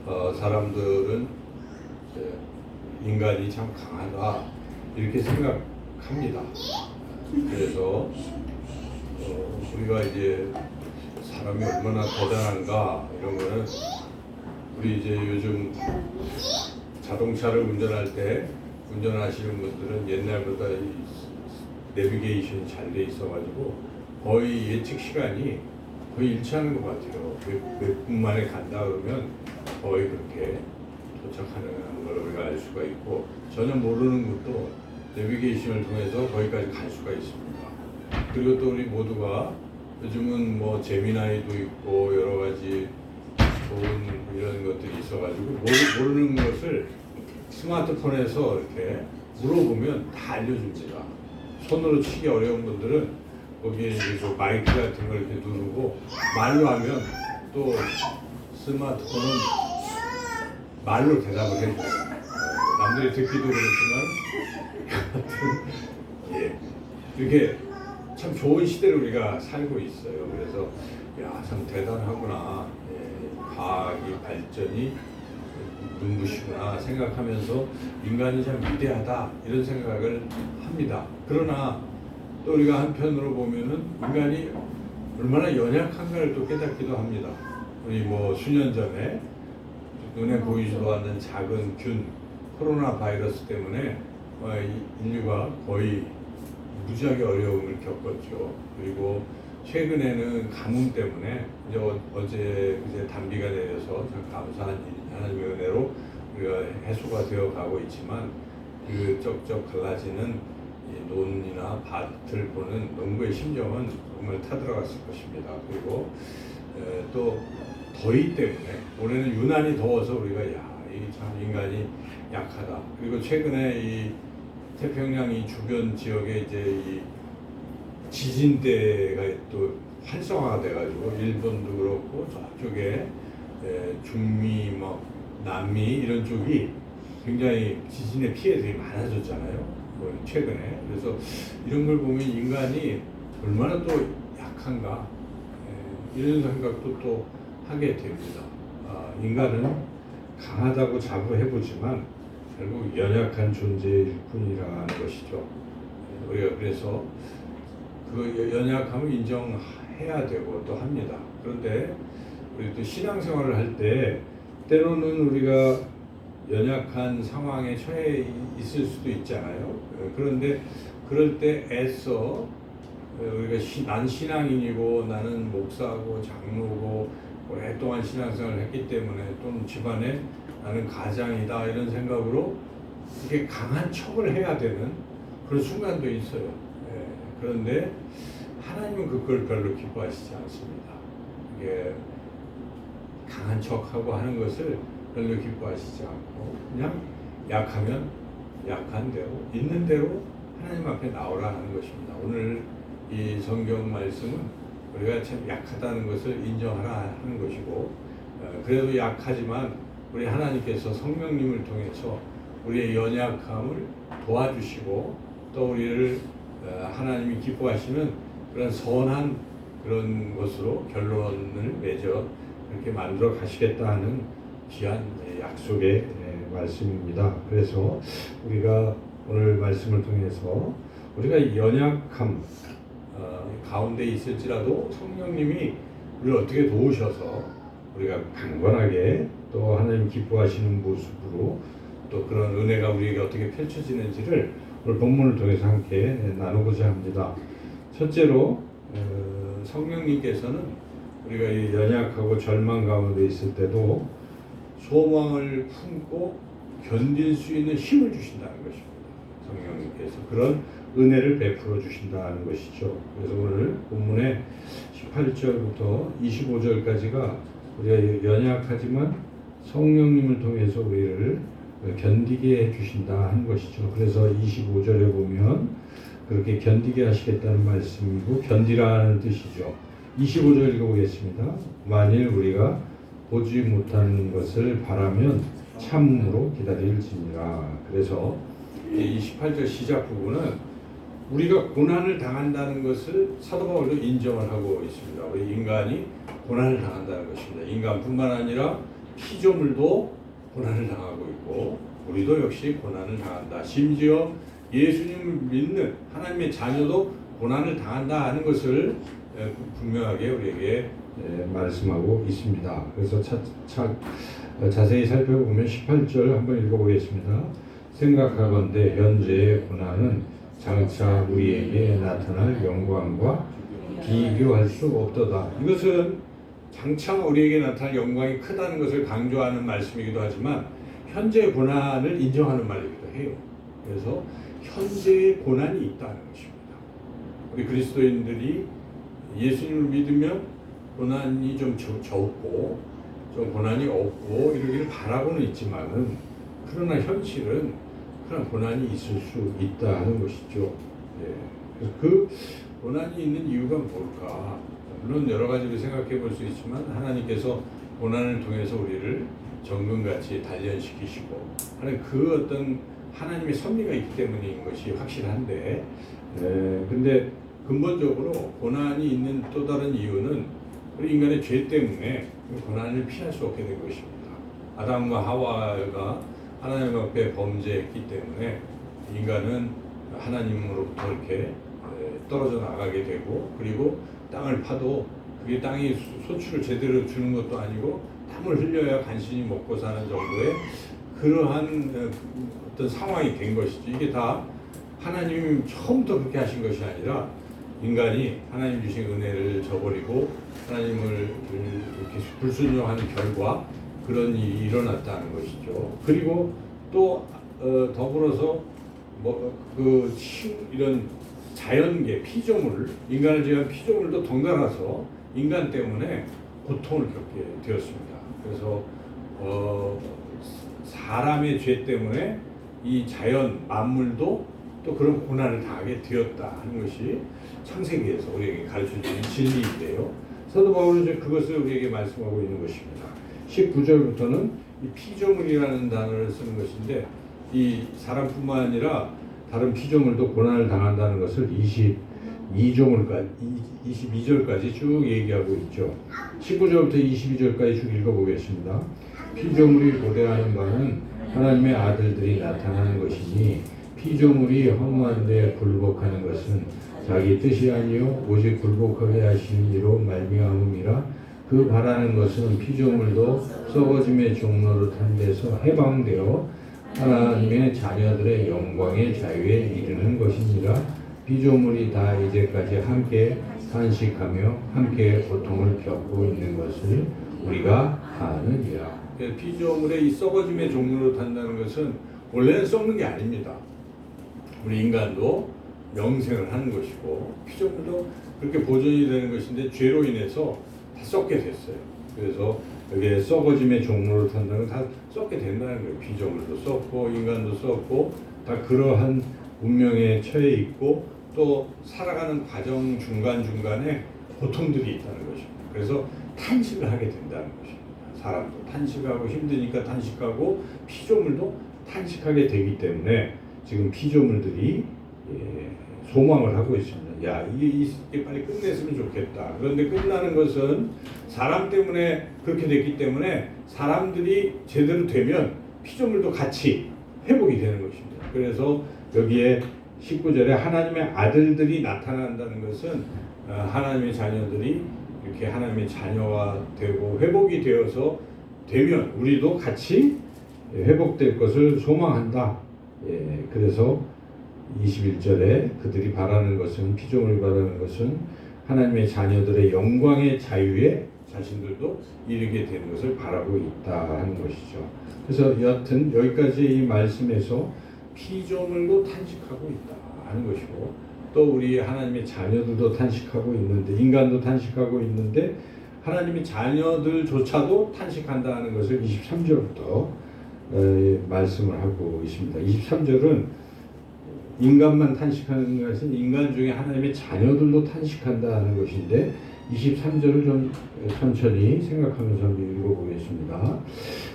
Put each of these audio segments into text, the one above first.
사람들은 인간이 참 강하다 이렇게 생각합니다. 그래서 우리가 이제 사람이 얼마나 대단한가 이런 거는 우리 이제 요즘 자동차를 운전하시는 분들은 옛날보다 이 내비게이션이 잘 돼 있어가지고 거의 예측 시간이 거의 일치하는 것 같아요. 몇 분 만에 간다 그러면 거의 그렇게 도착하는 걸 우리가 알 수가 있고, 전혀 모르는 것도 내비게이션을 통해서 거기까지 갈 수가 있습니다. 그리고 또 우리 모두가 요즘은 뭐 재미나이도 있고 여러 가지 좋은 이런 것들이 있어가지고 모르는 것을 스마트폰에서 이렇게 물어보면 다 알려줍니다. 손으로 치기 어려운 분들은 거기에 이제 그 마이크 같은 걸 이렇게 누르고 말로 하면 또 스마트폰은 말로 대답을 해줘요. 남들이 듣기도 그렇지만 예, 이렇게 참 좋은 시대를 우리가 살고 있어요. 그래서 참 대단하구나. 예, 과학이 발전이 눈부시구나 생각하면서 인간이 참 위대하다 이런 생각을 합니다. 그러나 또 우리가 한편으로 보면은 인간이 얼마나 연약한가를 또 깨닫기도 합니다. 우리 뭐 수년 전에 눈에 보이지도 않는 작은 균 코로나 바이러스 때문에 인류가 거의 무지하게 어려움을 겪었죠. 그리고 최근에는 가뭄 때문에 이제 어제 그제 단비가 내려서 참 감사한 하나님의 은혜로 우리가 해소가 되어 가고 있지만 그 쩍쩍 갈라지는 이 논이나 밭을 보는 농부의 심정은 정말 타들어갔을 것입니다. 그리고 또 더위 때문에 올해는 유난히 더워서 우리가 이게 참 인간이 약하다. 그리고 최근에 이 태평양 이 주변 지역에 이제 이 지진대가 또 활성화가 돼가지고 일본도 그렇고 저쪽에 중미, 뭐 남미 이런 쪽이 굉장히 지진의 피해들이 많아졌잖아요. 뭐 최근에. 그래서 이런 걸 보면 인간이 얼마나 또 약한가 이런 생각도 또 하게 됩니다. 인간은 강하다고 자부해보지만 결국 연약한 존재일 뿐이라는 것이죠. 우리가 그래서 그 연약함을 인정해야 되고 또 합니다. 그런데 우리 또 신앙생활을 할 때 때로는 우리가 연약한 상황에 처해 있을 수도 있잖아요. 그런데 그럴 때 애써 우리가 난 신앙인이고 나는 목사고 장로고 오랫동안 신앙생활을 했기 때문에 또는 집안에 나는 가장이다 이런 생각으로 이렇게 강한 척을 해야 되는 그런 순간도 있어요. 그런데 하나님은 그걸 별로 기뻐하시지 않습니다. 이게 강한 척하고 하는 것을 별로 기뻐하시지 않고 그냥 약하면 약한 대로 있는 대로 하나님 앞에 나오라 하는 것입니다. 오늘 이 성경 말씀은 우리가 참 약하다는 것을 인정하라 하는 것이고 그래도 약하지만 우리 하나님께서 성령님을 통해서 우리의 연약함을 도와주시고 또 우리를 하나님이 기뻐하시는 그런 선한 그런 것으로 결론을 맺어 이렇게 만들어 가시겠다 하는 귀한 약속의 말씀입니다. 그래서 우리가 오늘 말씀을 통해서 우리가 연약함 가운데 있을지라도 성령님이 우리를 어떻게 도우셔서 우리가 강건하게 또 하나님 기뻐하시는 모습으로 또 그런 은혜가 우리에게 어떻게 펼쳐지는지를 오늘 본문을 통해서 함께 나누고자 합니다. 첫째로 성령님께서는 우리가 연약하고 절망 가운데 있을 때도 소망을 품고 견딜 수 있는 힘을 주신다는 것입니다. 성령님께서 그런 은혜를 베풀어 주신다는 것이죠. 그래서 오늘 본문의 18절부터 25절까지가 우리가 연약하지만 성령님을 통해서 우리를 견디게 해주신다 하는 것이죠. 그래서 25절에 보면 그렇게 견디게 하시겠다는 말씀이고 견디라는 뜻이죠. 25절 읽어보겠습니다. 만일 우리가 보지 못하는 것을 바라면 참으로 기다릴지니라. 그래서 28절 시작 부분은 우리가 고난을 당한다는 것을 사도 바울도 인정을 하고 있습니다. 우리 인간이 고난을 당한다는 것입니다. 인간뿐만 아니라 피조물도 고난을 당하고 있고 우리도 역시 고난을 당한다. 심지어 예수님을 믿는 하나님의 자녀도 고난을 당한다 하는 것을 분명하게 우리에게 말씀하고 있습니다. 그래서 자세히 살펴보면 18절 한번 읽어보겠습니다. 생각하건대 현재의 고난은 장차 우리에게 나타날 영광과 비교할 수 없도다. 이것은 장차 우리에게 나타날 영광이 크다는 것을 강조하는 말씀이기도 하지만 현재의 고난을 인정하는 말이기도 해요. 그래서 현재의 고난이 있다는 것입니다. 우리 그리스도인들이 예수님을 믿으면 고난이 좀 적고 좀 고난이 없고 이러기를 바라고는 있지만은 그러나 현실은 그런 고난이 있을 수 있다는 것이죠. 예. 그 고난이 있는 이유가 뭘까? 물론 여러 가지로 생각해 볼 수 있지만 하나님께서 고난을 통해서 우리를 정금같이 단련시키시고 하는 그 어떤 하나님의 섭리가 있기 때문인 것이 확실한데 근데 근본적으로 고난이 있는 또 다른 이유는 우리 인간의 죄 때문에 고난을 피할 수 없게 된 것입니다. 아담과 하와가 하나님 앞에 범죄했기 때문에 인간은 하나님으로부터 이렇게 떨어져 나가게 되고 그리고 땅을 파도 그게 땅이 소출을 제대로 주는 것도 아니고 땀을 흘려야 간신히 먹고 사는 정도의 그러한 어떤 상황이 된 것이죠. 이게 다 하나님이 처음부터 그렇게 하신 것이 아니라 인간이 하나님 주신 은혜를 저버리고 하나님을 이렇게 불순종하는 결과 그런 일이 일어났다는 것이죠. 그리고 또 더불어서 이런 자연계 피조물 인간을 제한 피조물도 덩달아서 인간 때문에 고통을 겪게 되었습니다. 그래서 사람의 죄 때문에 이 자연 만물도 또 그런 고난을 당하게 되었다 하는 것이 창세기에서 우리에게 가르쳐주는 진리인데요. 사도 바울은 이제 그것을 우리에게 말씀하고 있는 것입니다. 19절부터는 이 피조물이라는 단어를 쓰는 것인데 이 사람뿐만 아니라 다른 피조물도 고난을 당한다는 것을 22절까지 쭉 얘기하고 있죠. 19절부터 22절까지 쭉 읽어보겠습니다. 피조물이 고대하는 바는 하나님의 아들들이 나타나는 것이니 피조물이 허무한 데 굴복하는 것은 자기 뜻이 아니요 오직 굴복하게 하시는 이로 말미암음이라. 그 바라는 것은 피조물도 썩어짐의 종로로 탄 데서 해방되어 하나님의 자녀들의 영광의 자유에 이르는 것이니라. 피조물이 다 이제까지 함께 탄식하며 함께 고통을 겪고 있는 것을 우리가 아느니라. 피조물의 이 썩어짐의 종로로 탄다는 것은 원래는 썩는 게 아닙니다. 우리 인간도 영생을 하는 것이고 피조물도 그렇게 보존이 되는 것인데 죄로 인해서 다 썩게 됐어요. 그래서 여기에 썩어짐의 종로를 탄다는 건 다 썩게 된다는 거예요. 피조물도 썩고 인간도 썩고 다 그러한 운명에 처해 있고 또 살아가는 과정 중간중간에 고통들이 있다는 것입니다. 그래서 탄식을 하게 된다는 것입니다. 사람도 탄식하고 힘드니까 탄식하고 피조물도 탄식하게 되기 때문에 지금 피조물들이 소망을 하고 있습니다. 야, 이게 빨리 끝냈으면 좋겠다. 그런데 끝나는 것은 사람 때문에 그렇게 됐기 때문에 사람들이 제대로 되면 피조물도 같이 회복이 되는 것입니다. 그래서 여기에 19절에 하나님의 아들들이 나타난다는 것은 하나님의 자녀들이 이렇게 하나님의 자녀가 되고 회복이 되어서 되면 우리도 같이 회복될 것을 소망한다. 그래서 21절에 그들이 바라는 것은 피조물이 바라는 것은 하나님의 자녀들의 영광의 자유에 자신들도 이르게 되는 것을 바라고 있다 하는 것이죠. 그래서 여하튼 여기까지 이 말씀에서 피조물도 탄식하고 있다 하는 것이고 또 우리 하나님의 자녀들도 탄식하고 있는데 인간도 탄식하고 있는데 하나님의 자녀들조차도 탄식한다는 것을 23절부터 말씀을 하고 있습니다. 23절은 인간만 탄식하는 것은 인간 중에 하나님의 자녀들도 탄식한다는 것인데 23절을 좀 천천히 생각하면서 읽어보겠습니다.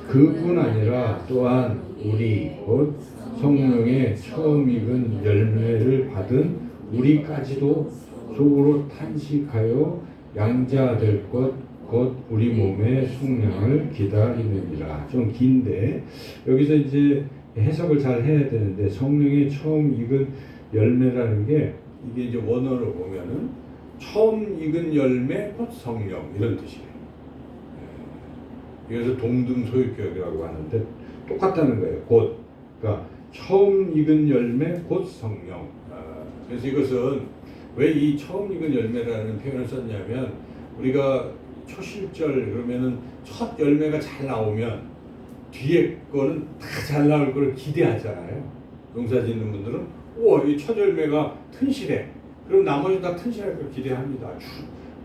그뿐 아니라 또한 우리 곧 성령의 처음 익은 열매를 받은 우리까지도 속으로 탄식하여 양자될 것 곧 우리 몸의 속량을 기다리느니라. 좀 긴데 여기서 이제 해석을 잘 해야 되는데 성령의 처음 익은 열매라는 게 이게 이제 원어로 보면은 처음 익은 열매 곧 성령 이런 뜻이에요. 이것을 동등소유격이라고 하는데 똑같다는 거예요. 곧 그러니까 처음 익은 열매 곧 성령. 그래서 이것은 왜 이 처음 익은 열매라는 표현을 썼냐면 우리가 초실절 그러면은 첫 열매가 잘 나오면 뒤에 거는 다 잘 나올 걸 기대하잖아요. 농사 짓는 분들은 우와 이 첫 열매가 튼실해. 그럼 나머지 다 튼실할 걸 기대합니다.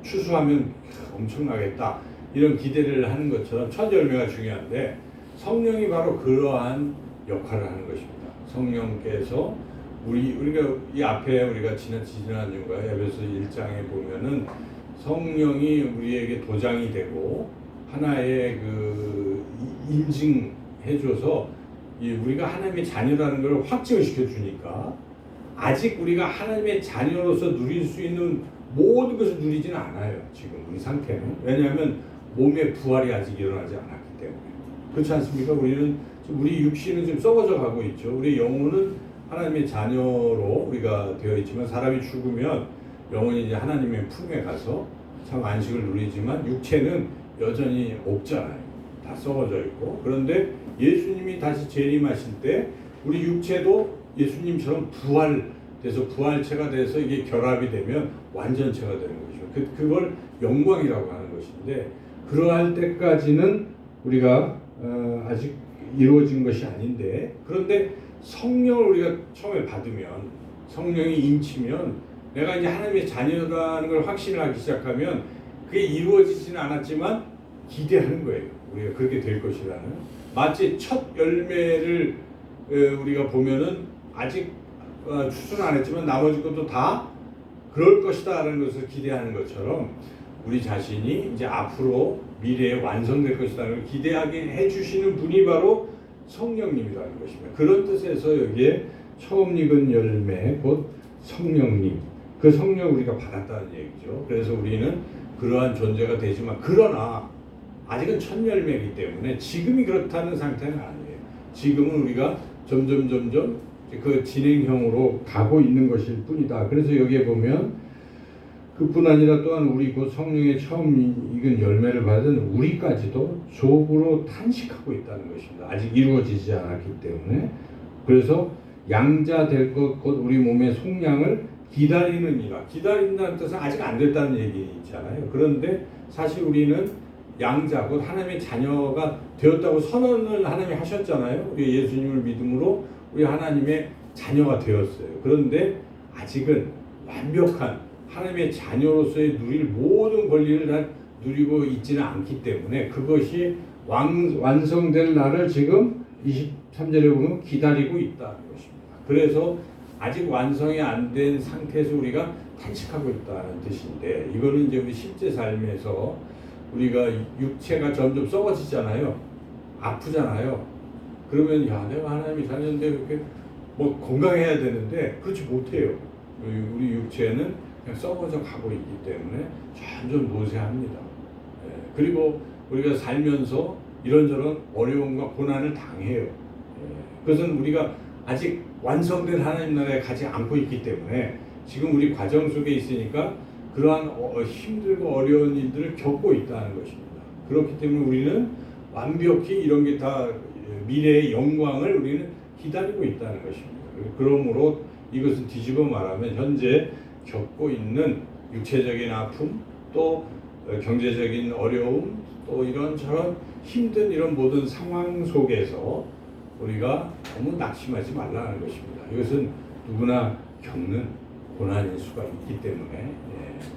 추수하면 엄청나겠다. 이런 기대를 하는 것처럼 첫 열매가 중요한데 성령이 바로 그러한 역할을 하는 것입니다. 성령께서 우리가 이 앞에 우리가 지난주가 에베소 1장에 보면은 성령이 우리에게 도장이 되고 하나의 그 인증해줘서 우리가 하나님의 자녀라는 걸 확증을 시켜주니까 아직 우리가 하나님의 자녀로서 누릴 수 있는 모든 것을 누리지는 않아요. 지금 우리 상태는. 왜냐하면 몸의 부활이 아직 일어나지 않았기 때문에. 그렇지 않습니까? 우리 육신은 지금 썩어져 가고 있죠. 우리 영혼은 하나님의 자녀로 우리가 되어 있지만 사람이 죽으면 영혼이 이제 하나님의 품에 가서 참 안식을 누리지만 육체는 여전히 없잖아요. 다 썩어져 있고. 그런데 예수님이 다시 재림하실 때 우리 육체도 예수님처럼 부활돼서 부활체가 돼서 이게 결합이 되면 완전체가 되는 것이죠. 그걸 영광이라고 하는 것인데 그러할 때까지는 우리가 아직 이루어진 것이 아닌데 그런데 성령을 우리가 처음에 받으면 성령이 인치면 내가 이제 하나님의 자녀라는 걸 확신하기 시작하면 그게 이루어지지는 않았지만 기대하는 거예요. 우리가 그렇게 될 것이라는. 마치 첫 열매를 우리가 보면은 아직 추수는 안 했지만 나머지 것도 다 그럴 것이다라는 것을 기대하는 것처럼 우리 자신이 이제 앞으로 미래에 완성될 것이라는 걸 기대하게 해주시는 분이 바로 성령님이라는 것입니다. 그런 뜻에서 여기에 처음 익은 열매 곧 성령님 그 성령 우리가 받았다는 얘기죠. 그래서 우리는 그러한 존재가 되지만 그러나 아직은 첫 열매이기 때문에 지금이 그렇다는 상태는 아니에요. 지금은 우리가 점점 그 진행형으로 가고 있는 것일 뿐이다. 그래서 여기에 보면 그뿐 아니라 또한 우리 곧 성령의 처음 익은 열매를 받은 우리까지도 속으로 탄식하고 있다는 것입니다. 아직 이루어지지 않았기 때문에. 그래서 양자 될 것 곧 우리 몸의 속량을 기다리느니라. 기다린다는 뜻은 아직 안 됐다는 얘기 있잖아요. 그런데 사실 우리는 양자 곧 하나님의 자녀가 되었다고 선언을 하나님이 하셨잖아요. 우리 예수님을 믿음으로 우리 하나님의 자녀가 되었어요. 그런데 아직은 완벽한 하나님의 자녀로서의 누릴 모든 권리를 다 누리고 있지는 않기 때문에 그것이 완성될 날을 지금 23절에 보면 기다리고 있다는 것입니다. 그래서 아직 완성이 안 된 상태에서 우리가 탄식하고 있다는 뜻인데 이거는 이제 우리 실제 삶에서 우리가 육체가 점점 썩어지잖아요. 아프잖아요. 그러면 야 내가 하나님의 자녀인데 이렇게 뭐 건강해야 되는데 그렇지 못해요. 우리 육체는 그냥 썩어져 가고 있기 때문에 점점 노쇠합니다. 그리고 우리가 살면서 이런저런 어려움과 고난을 당해요. 그것은 우리가 아직 완성된 하나님 나라에 가지 않고 있기 때문에 지금 우리 과정 속에 있으니까 그러한 힘들고 어려운 일들을 겪고 있다는 것입니다. 그렇기 때문에 우리는 완벽히 이런 게 다 미래의 영광을 우리는 기다리고 있다는 것입니다. 그러므로 이것을 뒤집어 말하면 현재 겪고 있는 육체적인 아픔 또 경제적인 어려움 또 이런저런 힘든 이런 모든 상황 속에서 우리가 너무 낙심하지 말라는 것입니다. 이것은 누구나 겪는 고난일 수가 있기 때문에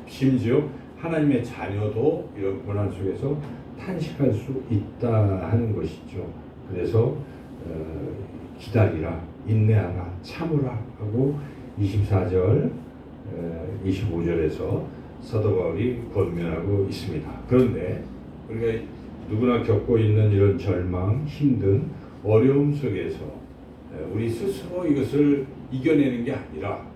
심지어 하나님의 자녀도 이런 고난 속에서 탄식할 수 있다 하는 것이죠. 그래서 기다리라, 인내하라, 참으라 하고 24절, 25절에서 사도 바울이 권면하고 있습니다. 그런데 우리가 누구나 겪고 있는 이런 절망, 힘든 어려움 속에서 우리 스스로 이것을 이겨내는 게 아니라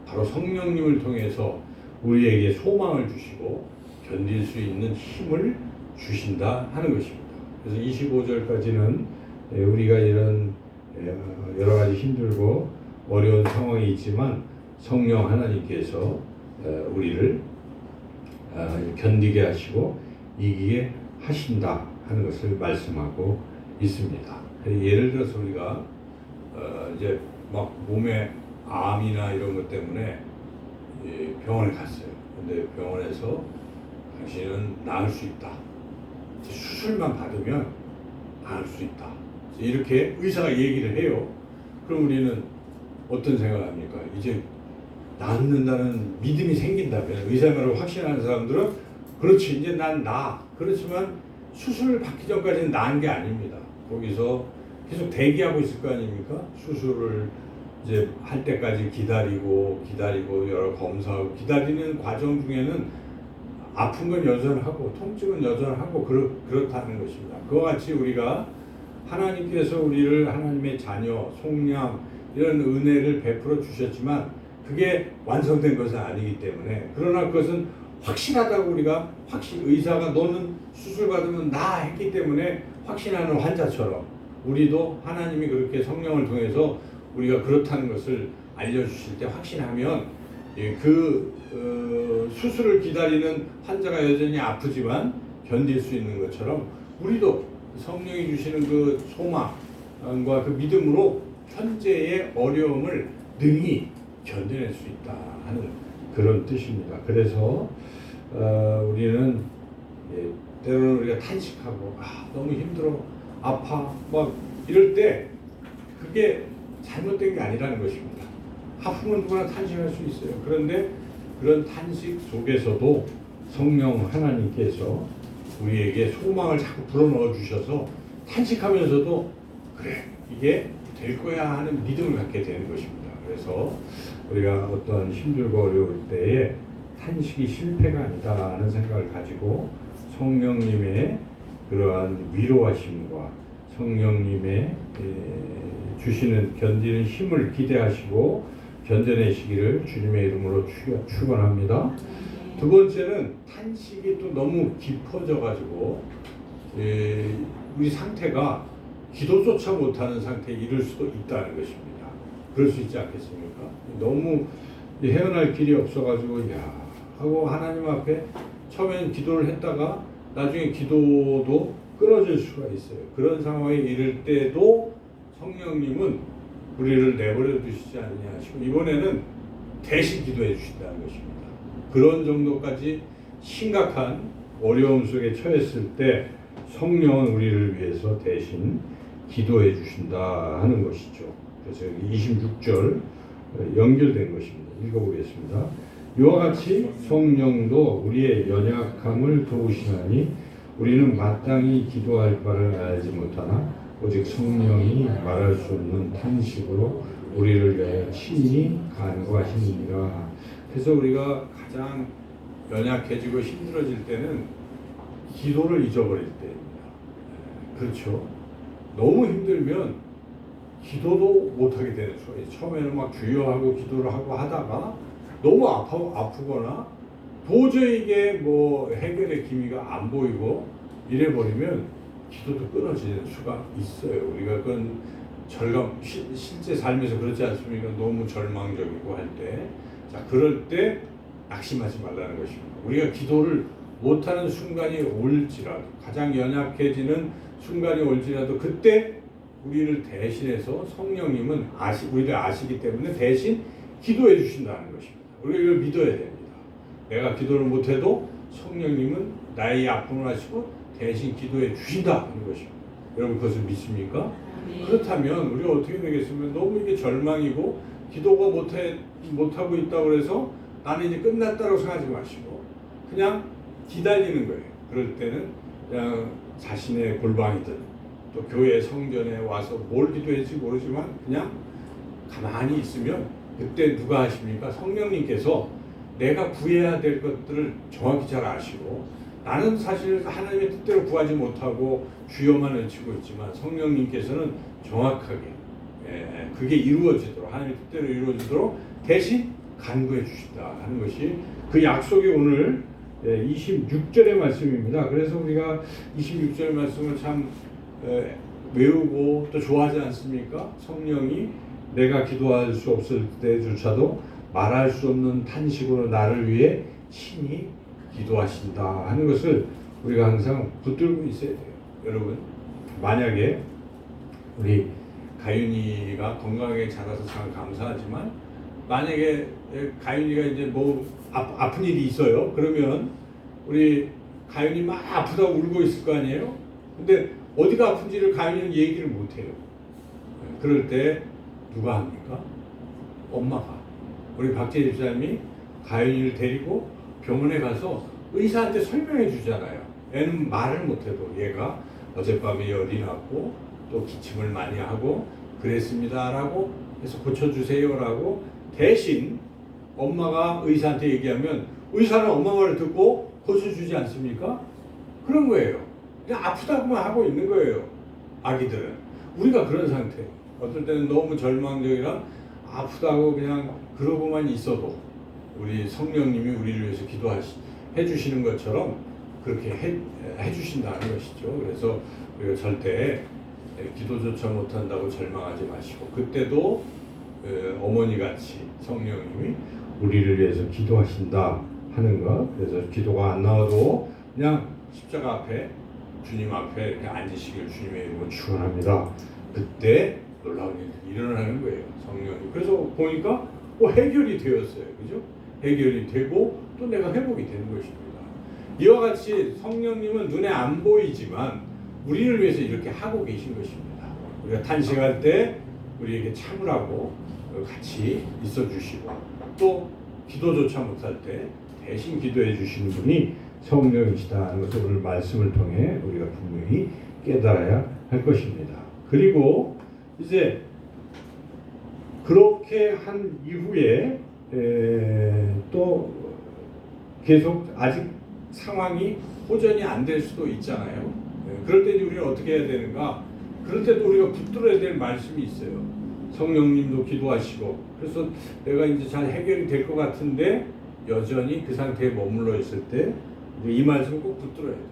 바로 성령님을 통해서 우리에게 소망을 주시고 견딜 수 있는 힘을 주신다 하는 것입니다. 그래서 25절까지는 우리가 이런 여러 가지 힘들고 어려운 상황이 있지만 성령 하나님께서 우리를 견디게 하시고 이기게 하신다 하는 것을 말씀하고 있습니다. 예를 들어서 우리가 이제 막 몸에 암이나 이런 것 때문에 병원에 갔어요. 근데 병원에서 당신은 나을 수 있다. 수술만 받으면 나을 수 있다. 이렇게 의사가 얘기를 해요. 그럼 우리는 어떤 생각을 합니까? 이제 낫는다는 믿음이 생긴다면 의사 말을 확신하는 사람들은 그렇지 이제 난 나. 그렇지만 수술을 받기 전까지는 나은 게 아닙니다. 거기서 계속 대기하고 있을 거 아닙니까? 수술을 이제 할 때까지 기다리고 여러 검사하고 기다리는 과정 중에는 아픈 건 여전하고 통증은 여전하고 그렇다는 것입니다. 그와 같이 우리가 하나님께서 우리를 하나님의 자녀, 속량 이런 은혜를 베풀어 주셨지만 그게 완성된 것은 아니기 때문에 그러나 그것은 확실하다고 우리가 의사가 너는 수술 받으면 나 했기 때문에 확신하는 환자처럼 우리도 하나님이 그렇게 성령을 통해서 우리가 그렇다는 것을 알려주실 때 확신하면 수술을 기다리는 환자가 여전히 아프지만 견딜 수 있는 것처럼 우리도 성령이 주시는 그 소망과 그 믿음으로 현재의 어려움을 능히 견뎌낼 수 있다 하는 그런 뜻입니다. 그래서 우리는 때로는 우리가 탄식하고 너무 힘들어 아파 막 이럴 때 그게 잘못된 게 아니라는 것입니다. 아프면 누구나 탄식할 수 있어요. 그런데 그런 탄식 속에서도 성령 하나님께서 우리에게 소망을 자꾸 불어넣어 주셔서 탄식하면서도 그래 이게 될 거야 하는 믿음을 갖게 되는 것입니다. 그래서 우리가 어떤 힘들고 어려울 때에 탄식이 실패가 아니다 하는 생각을 가지고 성령님의 그러한 위로하심과 성령님의 주시는 견디는 힘을 기대하시고 견뎌내시기를 주님의 이름으로 축원합니다. 두 번째는 탄식이 또 너무 깊어져 가지고 우리 상태가 기도조차 못하는 상태에 이를 수도 있다는 것입니다. 그럴 수 있지 않겠습니까? 너무 헤어날 길이 없어가지고 하고 하나님 앞에 처음엔 기도를 했다가 나중에 기도도 끊어질 수가 있어요. 그런 상황에 이를 때도 성령님은 우리를 내버려 두시지 않느냐 하시고 이번에는 대신 기도해 주신다는 것입니다. 그런 정도까지 심각한 어려움 속에 처했을 때 성령은 우리를 위해서 대신 기도해 주신다 하는 것이죠. 그래서 여기 26절 연결된 것입니다. 읽어보겠습니다. 이와 같이 성령도 우리의 연약함을 도우시나니 우리는 마땅히 기도할 바를 알지 못하나 오직 성령이 말할 수 없는 탄식으로 우리를 위하여 친히 간구하시니라. 그래서 우리가 가장 연약해지고 힘들어질 때는 기도를 잊어버릴 때입니다. 그렇죠. 너무 힘들면 기도도 못하게 되는 수가 있어요. 처음에는 막 주여하고 기도를 하고 하다가 너무 아프거나 도저히 이게 뭐 해결의 기미가 안 보이고 이래버리면 기도도 끊어지는 수가 있어요. 우리가 그건 실제 삶에서 그렇지 않습니까? 너무 절망적이고 할 때. 자, 그럴 때 낙심하지 말라는 것입니다. 우리가 기도를 못하는 순간이 올지라도 가장 연약해지는 순간이 올지라도 그때 우리를 대신해서 성령님은 우리를 아시기 때문에 대신 기도해 주신다는 것입니다. 우리가 이걸 믿어야 됩니다. 내가 기도를 못해도 성령님은 나의 아픔을 아시고 대신 기도해 주신다 하는 것입니다. 여러분 그것을 믿습니까? 네. 그렇다면 우리가 어떻게 되겠으면 너무 이게 절망이고 기도가 못하고 있다고 해서 나는 이제 끝났다고 생각하지 마시고 그냥 기다리는 거예요. 그럴 때는 그냥 자신의 골방이든 또 교회 성전에 와서 뭘 기도할지 모르지만 그냥 가만히 있으면 그때 누가 하십니까? 성령님께서 내가 구해야 될 것들을 정확히 잘 아시고 나는 사실 하나님의 뜻대로 구하지 못하고 주여만 외치고 있지만 성령님께서는 정확하게 그게 이루어지도록 하나님의 뜻대로 이루어지도록 대신 간구해 주신다 하는 것이 그 약속이 오늘 26절의 말씀입니다. 그래서 우리가 26절 말씀을 참 외우고 또 좋아하지 않습니까? 성령이 내가 기도할 수 없을 때조차도 말할 수 없는 탄식으로 나를 위해 친히 기도하신다 하는 것을 우리가 항상 붙들고 있어야 돼요. 여러분, 만약에 우리 가윤이가 건강하게 자라서 참 감사하지만 만약에 가윤이가 이제 뭐 아픈 일이 있어요. 그러면 우리 가윤이 막 아프다고 울고 있을 거 아니에요? 근데 어디가 아픈지를 가윤이는 얘기를 못 해요. 그럴 때 누가 합니까? 엄마가. 우리 박재 집사님이 가윤이를 데리고 병원에 가서 의사한테 설명해 주잖아요. 애는 말을 못해도 얘가 어젯밤에 열이 났고 또 기침을 많이 하고 그랬습니다라고 해서 고쳐주세요라고 대신 엄마가 의사한테 얘기하면 의사는 엄마 말을 듣고 고쳐주지 않습니까? 그런 거예요. 그냥 아프다고만 하고 있는 거예요. 아기들은. 우리가 그런 상태. 어떨 때는 너무 절망적이라 아프다고 그냥 그러고만 있어도 우리 성령님이 우리를 위해서 해주시는 것처럼 그렇게 해주신다는 것이죠. 그래서 우리가 절대 기도조차 못한다고 절망하지 마시고 그때도 어머니같이 성령님이 우리를 위해서 기도하신다 하는 것. 그래서 기도가 안 나와도 그냥 십자가 앞에 주님 앞에 이렇게 앉으시길 주님의 이름으로 축원합니다. 그때 놀라운 일이 일어나는 거예요. 성령님. 그래서 보니까 해결이 되었어요. 그죠? 해결이 되고 또 내가 회복이 되는 것입니다. 이와 같이 성령님은 눈에 안 보이지만 우리를 위해서 이렇게 하고 계신 것입니다. 우리가 탄식할 때 우리에게 참으라고 같이 있어 주시고 또 기도조차 못할 때 대신 기도해 주시는 분이 성령이시다 하는 것을 오늘 말씀을 통해 우리가 분명히 깨달아야 할 것입니다. 그리고 이제 그렇게 한 이후에 또 계속 아직 상황이 호전이 안 될 수도 있잖아요. 그럴 때 우리는 어떻게 해야 되는가? 그럴 때도 우리가 붙들어야 될 말씀이 있어요. 성령님도 기도하시고 그래서 내가 이제 잘 해결이 될 것 같은데 여전히 그 상태에 머물러 있을 때 이 말씀을 꼭 붙들어야 돼요.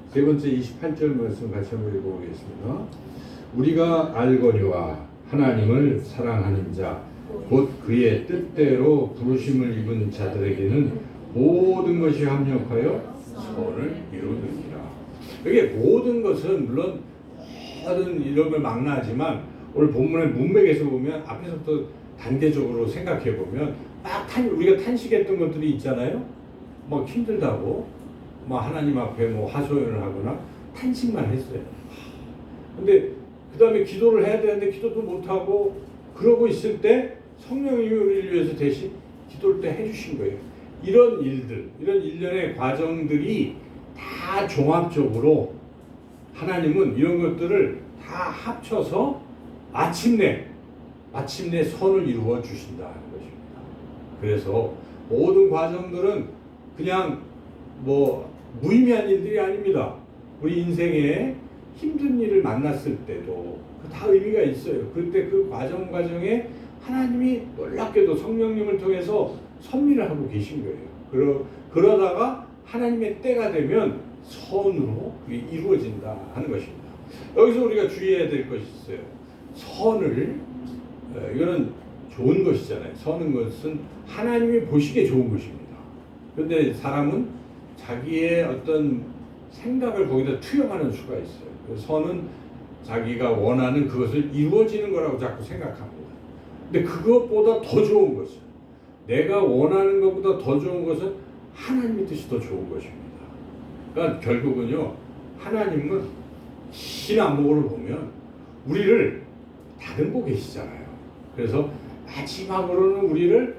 세 번째 28절 말씀 같이 한번 읽어보겠습니다. 우리가 알거니와 하나님을 사랑하는 자 곧 그의 뜻대로 부르심을 입은 자들에게는 모든 것이 합력하여 선을 이루느니라. 이게 모든 것은 물론 모든 이런 걸 망라하지만 오늘 본문의 문맥에서 보면 앞에서부터 단계적으로 생각해 보면 우리가 탄식했던 것들이 있잖아요. 막 힘들다고 막 하나님 앞에 뭐 하소연을 하거나 탄식만 했어요. 근데 그 다음에 기도를 해야 되는데 기도도 못하고 그러고 있을 때 성령님이 우리를 위해서 대신 기도를 때 해주신 거예요. 이런 일들, 이런 일련의 과정들이 다 종합적으로 하나님은 이런 것들을 다 합쳐서 마침내 선을 이루어 주신다는 것입니다. 그래서 모든 과정들은 그냥 뭐 무의미한 일들이 아닙니다. 우리 인생에 힘든 일을 만났을 때도 다 의미가 있어요. 그때 그 과정에 하나님이 놀랍게도 성령님을 통해서 섭리를 하고 계신 거예요. 그러다가 하나님의 때가 되면 선으로 그게 이루어진다 하는 것입니다. 여기서 우리가 주의해야 될 것이 있어요. 선을 이거는 좋은 것이잖아요. 선은 것은 하나님이 보시기에 좋은 것입니다. 그런데 사람은 자기의 어떤 생각을 거기다 투영하는 수가 있어요. 선은 자기가 원하는 그것을 이루어지는 거라고 자꾸 생각합니다. 근데 그것보다 더 좋은 것은 내가 원하는 것보다 더 좋은 것은 하나님의 뜻이 더 좋은 것입니다. 그러니까 결국은요, 하나님은 신 안목으로 보면 우리를 다듬고 계시잖아요. 그래서 마지막으로는 우리를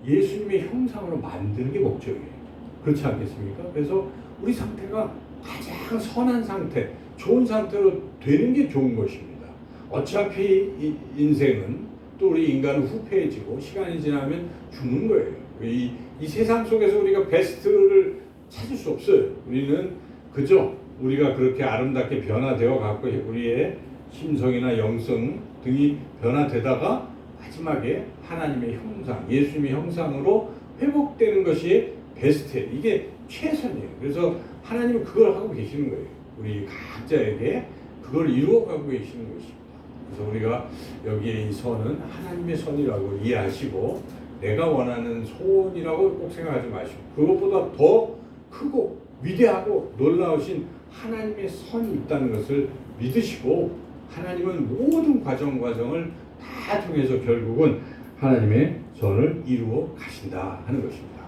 예수님의 형상으로 만드는 게 목적이에요. 그렇지 않겠습니까? 그래서 우리 상태가 가장 선한 상태, 좋은 상태로 되는 게 좋은 것입니다. 어차피 이 인생은 또 우리 인간은 후패해지고 시간이 지나면 죽는 거예요. 이 세상 속에서 우리가 베스트를 찾을 수 없어요. 우리는 그저 우리가 그렇게 아름답게 변화되어 갖고 우리의 심성이나 영성 등이 변화되다가 마지막에 하나님의 형상, 예수님의 형상으로 회복되는 것이 베스트예요. 이게 최선이에요. 그래서 하나님은 그걸 하고 계시는 거예요. 우리 각자에게 그걸 이루어가고 계시는 것입니다. 그래서 우리가 여기에 이 선은 하나님의 선이라고 이해하시고 내가 원하는 소원이라고 꼭 생각하지 마시고 그것보다 더 크고 위대하고 놀라우신 하나님의 선이 있다는 것을 믿으시고 하나님은 모든 과정을 다 통해서 결국은 하나님의 선을 이루어 가신다 하는 것입니다.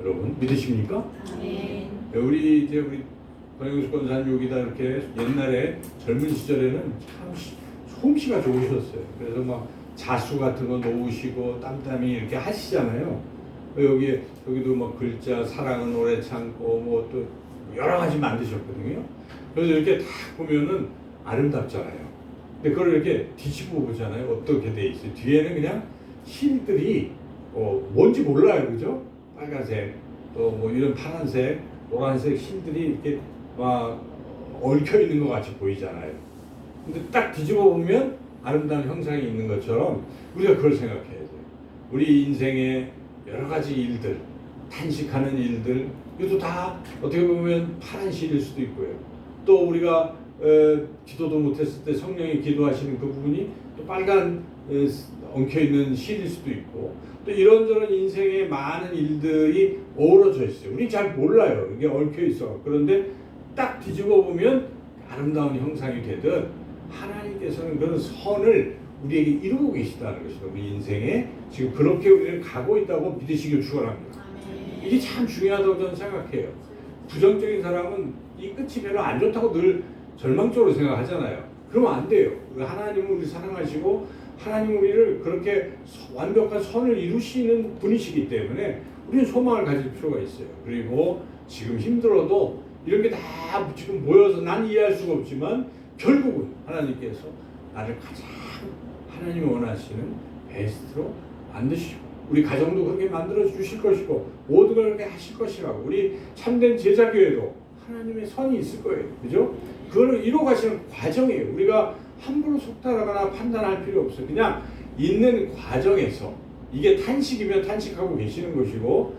여러분 믿으십니까? 네. 우리 권영수 권사님 여기다 이렇게 옛날에 젊은 시절에는 참 솜씨가 좋으셨어요. 그래서 막 자수 같은 거 놓으시고 땀땀이 이렇게 하시잖아요. 여기도 막 글자 사랑은 오래 참고 뭐 또 여러 가지 만드셨거든요. 그래서 이렇게 딱 보면은 아름답잖아요. 근데 그걸 이렇게 뒤집어 보잖아요. 어떻게 돼 있어요? 뒤에는 그냥 실들이 뭔지 몰라요, 그죠? 빨간색 또 뭐 이런 파란색, 노란색 실들이 이렇게 막 얽혀 있는 것 같이 보이잖아요. 근데 딱 뒤집어 보면 아름다운 형상이 있는 것처럼 우리가 그걸 생각해야 돼요. 우리 인생의 여러 가지 일들, 탄식하는 일들, 이것도 다 어떻게 보면 파란 실일 수도 있고요. 또 우리가 기도도 못했을 때 성령이 기도하시는 그 부분이 또 빨간 엉켜있는 실일 수도 있고 또 이런저런 인생의 많은 일들이 어우러져 있어요. 우리 잘 몰라요. 이게 얽혀있어. 그런데 딱 뒤집어 보면 아름다운 형상이 되듯 하나님께서는 그런 선을 우리에게 이루고 계시다는 것이죠. 우리 인생에 지금 그렇게 우리는 가고 있다고 믿으시길 축원합니다. 이게 참 중요하다고 저는 생각해요. 부정적인 사람은 이 끝이 별로 안 좋다고 늘 절망적으로 생각하잖아요. 그러면 안 돼요. 하나님은 우리 사랑하시고 하나님 우리를 그렇게 완벽한 선을 이루시는 분이시기 때문에 우리는 소망을 가질 필요가 있어요. 그리고 지금 힘들어도 이런 게 다 지금 모여서 난 이해할 수가 없지만 결국은 하나님께서 나를 가장 하나님이 원하시는 베스트로 만드시고 우리 가정도 그렇게 만들어 주실 것이고 모든 걸 그렇게 하실 것이라고 우리 참된 제자교회도 하나님의 선이 있을 거예요. 그죠? 그걸 이루어 가시는 과정이에요. 우리가 함부로 속단하거나 판단할 필요 없어요. 그냥 있는 과정에서 이게 탄식이면 탄식하고 계시는 것이고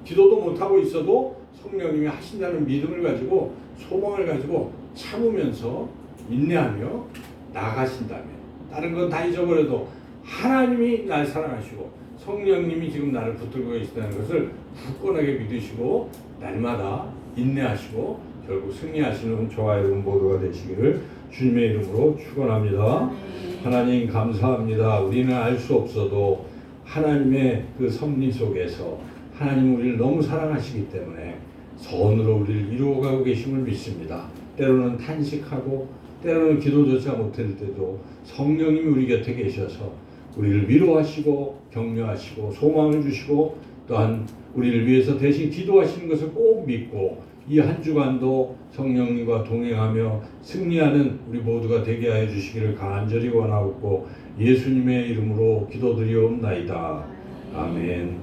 기도도 못하고 있어도 성령님이 하신다는 믿음을 가지고 소망을 가지고 참으면서 인내하며 나아가신다면 다른 건 다 잊어버려도 하나님이 날 사랑하시고 성령님이 지금 나를 붙들고 계시다는 것을 굳건하게 믿으시고 날마다 인내하시고 결국 승리하시는 저와 여러분 모두가 되시기를 주님의 이름으로 축원합니다. 하나님 감사합니다. 우리는 알 수 없어도 하나님의 그 섭리 속에서 하나님 우리를 너무 사랑하시기 때문에 선으로 우리를 이루어가고 계심을 믿습니다. 때로는 탄식하고 때로는 기도조차 못할 때도 성령님이 우리 곁에 계셔서 우리를 위로하시고 격려하시고 소망을 주시고 또한 우리를 위해서 대신 기도하시는 것을 꼭 믿고 이 한 주간도 성령님과 동행하며 승리하는 우리 모두가 되게 하여 주시기를 간절히 원하옵고 예수님의 이름으로 기도드리옵나이다. 아멘.